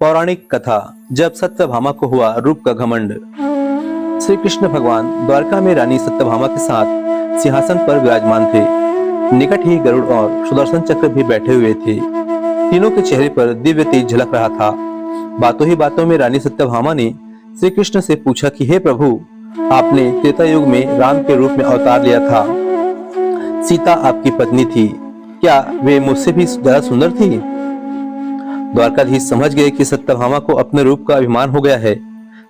पौराणिक कथा। जब सत्यभामा को हुआ रूप का घमंड। श्री कृष्ण भगवान द्वारका में रानी सत्यभामा के साथ सिंहासन पर विराजमान थे। निकट ही गरुड़ और सुदर्शन चक्र भी बैठे हुए थे। तीनों के चेहरे पर दिव्य तेज झलक रहा था। बातों ही बातों में रानी सत्यभामा ने श्री कृष्ण से पूछा कि हे प्रभु, आपने त्रेता युग में राम के रूप में अवतार लिया था। सीता आपकी पत्नी थी, क्या वे मुझसे भी ज्यादा सुंदर थी? द्वारकाधीश समझ गए कि सत्यभामा को अपने रूप का अभिमान हो गया है।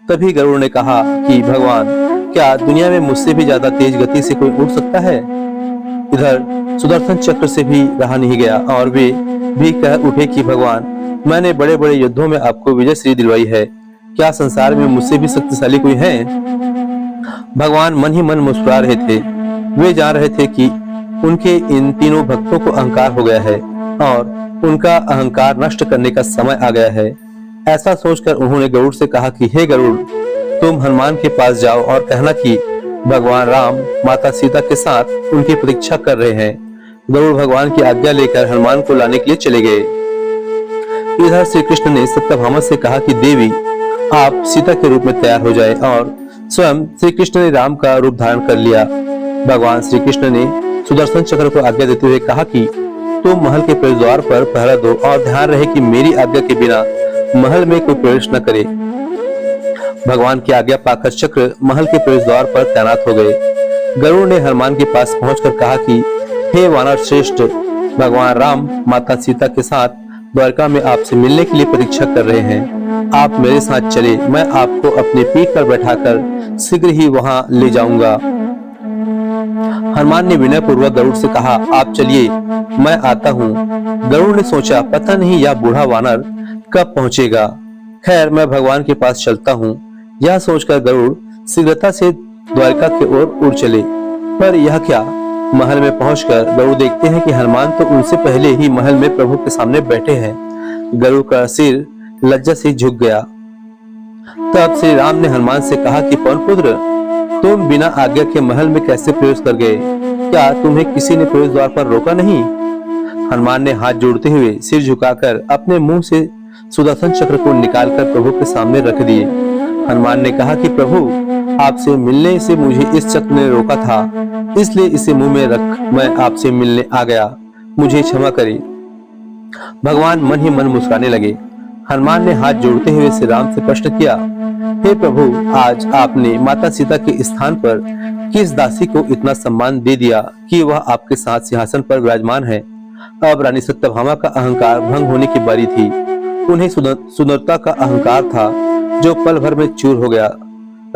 तभी गरुड़ ने कहा कि भगवान, क्या दुनिया में मुझसे भी ज्यादा तेज गति से कोई उड़ सकता है? इधर सुदर्शन चक्र से भी रहा नहीं गया और वे भी कह उठे कि भगवान, मैंने बड़े बड़े युद्धों में आपको विजयश्री दिलवाई है, क्या संसार में मुझसे भी शक्तिशाली कोई है? भगवान मन ही मन मुस्कुरा रहे थे। वे जान रहे थे कि उनके इन तीनों भक्तों को अहंकार हो गया है और उनका अहंकार नष्ट करने का समय आ गया है। ऐसा सोचकर उन्होंने गरुड़ से कहा कि हे गरुड़, तुम हनुमान के पास जाओ और कहना कि भगवान राम माता सीता के साथ उनकी प्रतीक्षा कर रहे हैं। गरुड़ भगवान की आज्ञा लेकर हनुमान को लाने के लिए चले गए। इधर श्री कृष्ण ने सत्यभामा से कहा कि देवी, आप सीता के रूप में तैयार हो जाए और स्वयं श्री कृष्ण ने राम का रूप धारण कर लिया। भगवान श्री कृष्ण ने सुदर्शन चक्र को आज्ञा देते हुए कहा कि तुम महल के प्रवेश द्वार पर पहरा दो और ध्यान रहे कि मेरी आज्ञा के बिना महल में कोई प्रवेश न करे। भगवान की आज्ञा पाकर चक्र महल के प्रवेश द्वार पर तैनात हो गए। गरुड़ ने हनुमान के पास पहुंचकर कहा कि हे वानर श्रेष्ठ, भगवान राम माता सीता के साथ द्वारका में आपसे मिलने के लिए प्रतीक्षा कर रहे हैं। आप मेरे साथ चले, मैं आपको अपनी पीठ पर बैठाकर शीघ्र ही वहां ले जाऊंगा। हनुमान ने विनय पूर्वक गरुड़ से कहा, आप चलिए, मैं आता हूँ। गरुड़ ने सोचा, पता नहीं यह बूढ़ा वानर कब पहुंचेगा। खैर, मैं भगवान के पास चलता हूँ। यह सोचकर गरुड़ शीघ्रता से द्वारका की ओर उड़ चले। पर यह क्या, महल में पहुंचकर गरुड़ देखते हैं कि हनुमान तो उनसे पहले ही महल में प्रभु के सामने बैठे हैं। गरुड़ का सिर लज्जा से झुक गया। तब श्री राम ने हनुमान से कहा कि पवन पुत्र, तुम बिना आज्ञा के महल में कैसे प्रवेश कर गए? क्या तुम्हें किसी ने प्रवेश द्वार पर रोका नहीं? हनुमान ने हाथ जोड़ते हुए सिर झुकाकर अपने मुंह से सुदर्शन चक्र को निकालकर प्रभु के सामने रख दिए। हनुमान ने कहा कि प्रभु, आपसे मिलने से मुझे इस चक्र ने रोका था, इसलिए इसे मुंह में रख मैं आपसे मिलने आ गया, मुझे क्षमा करें। भगवान मन ही मन मुस्कुराने लगे। हनुमान ने हाथ जोड़ते हुए श्री राम से प्रश्न किया, हे प्रभु, आज आपने माता सीता के स्थान पर किस दासी को इतना सम्मान दे दिया कि वह आपके साथ सिंहासन पर विराजमान है? अब रानी सत्यभामा का अहंकार भंग होने की बारी थी। उन्हें सुंदरता का अहंकार था जो पल भर में चूर हो गया।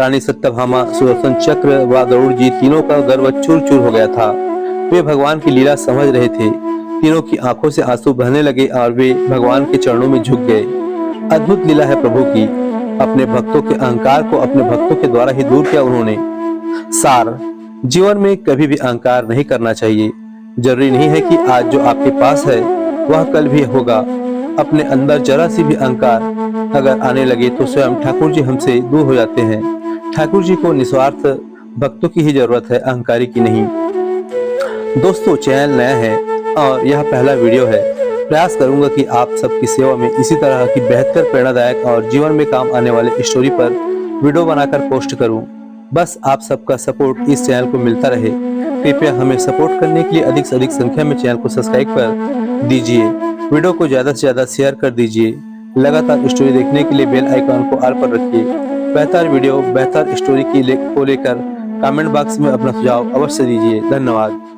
रानी सत्यभामा, सुदर्शन चक्र व गरुड़ जी तीनों का गर्व चूर चूर हो गया था। वे भगवान की लीला समझ रहे थे। तीनों की आंखों से आंसू बहने लगे और वे भगवान के चरणों में झुक गए। अद्भुत लीला है प्रभु की। अपने भक्तों के अहंकार को अपने भक्तों के द्वारा ही दूर किया उन्होंने। सार, जीवन में कभी भी अहंकार नहीं करना चाहिए। जरूरी नहीं है कि आज जो आपके पास है वह कल भी होगा। अपने अंदर जरा सी भी अहंकार अगर आने लगे तो स्वयं ठाकुर जी हमसे दूर हो जाते हैं। ठाकुर जी को निस्वार्थ भक्तों की ही जरूरत है, अहंकारी की नहीं। दोस्तों, चैनल नया है और यह पहला वीडियो है। प्रयास करूंगा कि आप सबकी सेवा में इसी तरह की बेहतर, प्रेरणादायक और जीवन में काम आने वाले स्टोरी पर वीडियो बनाकर पोस्ट करूं। बस आप सबका सपोर्ट इस चैनल को मिलता रहे। कृपया हमें सपोर्ट करने के लिए अधिक से अधिक संख्या में चैनल को सब्सक्राइब कर दीजिए। वीडियो को ज्यादा से ज्यादा शेयर कर दीजिए। लगातार स्टोरी देखने के लिए बेल आइकन को ऑल पर रखिए। बेहतर वीडियो, बेहतर स्टोरी को लेकर कमेंट बॉक्स में अपना सुझाव अवश्य दीजिए। धन्यवाद।